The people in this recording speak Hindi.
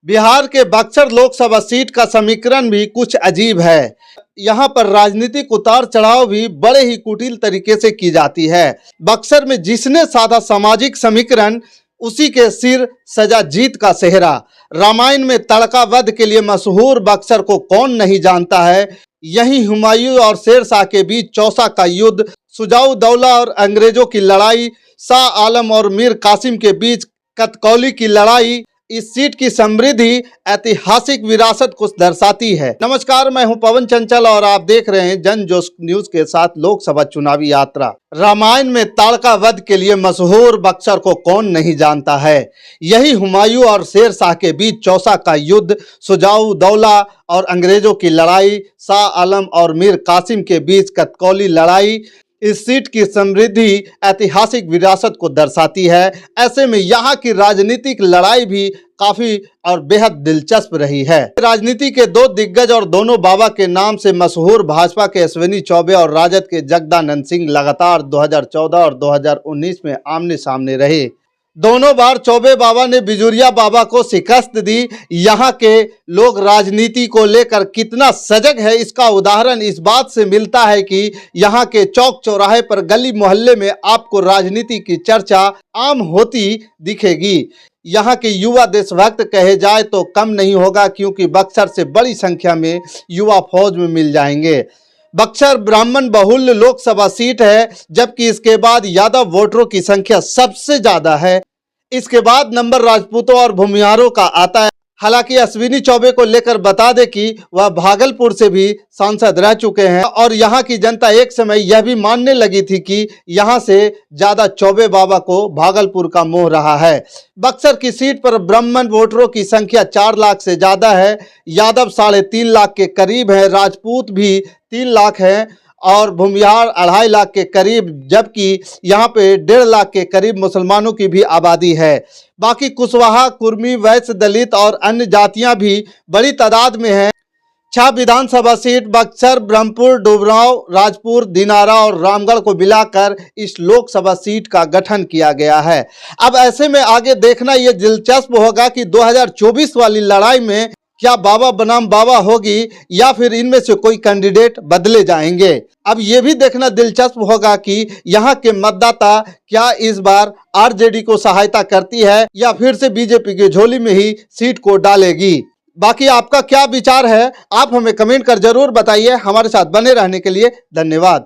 बिहार के बक्सर लोकसभा सीट का समीकरण भी कुछ अजीब है। यहाँ पर राजनीतिक उतार चढ़ाव भी बड़े ही कुटिल तरीके से की जाती है। बक्सर में जिसने साधा सामाजिक समीकरण, उसी के सिर सजा जीत का सेहरा। रामायण में तड़का वध के लिए मशहूर बक्सर को कौन नहीं जानता है। यही हुमायूं और शेरशाह के बीच चौसा का युद्ध, सुजाऊ दौला और अंग्रेजों की लड़ाई, शाह आलम और मीर कासिम के बीच कतकौली की लड़ाई, इस सीट की समृद्धि ऐतिहासिक विरासत को दर्शाती है। नमस्कार, मैं हूं पवन चंचल और आप देख रहे हैं जन जोश न्यूज के साथ लोकसभा चुनावी यात्रा। रामायण में ताड़का वध के लिए मशहूर बक्सर को कौन नहीं जानता है। यही हुमायूं और शेरशाह के बीच चौसा का युद्ध, सुजाऊ दौला और अंग्रेजों की लड़ाई, शाह आलम और मीर कासिम के बीच कतकौली लड़ाई, इस सीट की समृद्धि ऐतिहासिक विरासत को दर्शाती है। ऐसे में यहाँ की राजनीतिक लड़ाई भी काफी और बेहद दिलचस्प रही है। राजनीति के दो दिग्गज और दोनों बाबा के नाम से मशहूर भाजपा के अश्विनी चौबे और राजद के जगदानंद सिंह लगातार 2014 और 2019 में आमने सामने रहे। दोनों बार चौबे बाबा ने बिजुरिया बाबा को शिकस्त दी। यहाँ के लोग राजनीति को लेकर कितना सजग है, इसका उदाहरण इस बात से मिलता है कि यहाँ के चौक चौराहे पर, गली मोहल्ले में आपको राजनीति की चर्चा आम होती दिखेगी। यहाँ के युवा देशभक्त कहे जाए तो कम नहीं होगा, क्योंकि बक्सर से बड़ी संख्या में युवा फौज में मिल जाएंगे। बक्सर ब्राह्मण बहुल लोकसभा सीट है, जबकि इसके बाद यादव वोटरों की संख्या सबसे ज्यादा है। इसके बाद नंबर राजपूतों और भूमिहारों का आता है। हालांकि अश्विनी चौबे को लेकर बता दें कि वह भागलपुर से भी सांसद रह चुके हैं और यहाँ की जनता एक समय यह भी मानने लगी थी कि यहाँ से ज्यादा चौबे बाबा को भागलपुर का मोह रहा है। बक्सर की सीट पर ब्राह्मण वोटरों की संख्या 4 लाख से ज्यादा है। यादव 3.5 लाख के करीब है, राजपूत भी 3 लाख है और भूमिहार 2.5 लाख के करीब, जबकि यहाँ पे 1.5 लाख के करीब मुसलमानों की भी आबादी है। बाकी कुशवाहा, कुर्मी, वैश्य, दलित और अन्य जातियां भी बड़ी तादाद में हैं। 6 विधानसभा सीट बक्सर, ब्रह्मपुर, डुमरांव, राजपुर, दिनारा और रामगढ़ को मिलाकर इस लोकसभा सीट का गठन किया गया है। अब ऐसे में आगे देखना यह दिलचस्प होगा कि 2024 वाली लड़ाई में क्या बाबा बनाम बाबा होगी या फिर इनमें से कोई कैंडिडेट बदले जाएंगे। अब ये भी देखना दिलचस्प होगा कि यहाँ के मतदाता क्या इस बार आरजेडी को सहायता करती है या फिर से बीजेपी की झोली में ही सीट को डालेगी। बाकी आपका क्या विचार है, आप हमें कमेंट कर जरूर बताइए। हमारे साथ बने रहने के लिए धन्यवाद।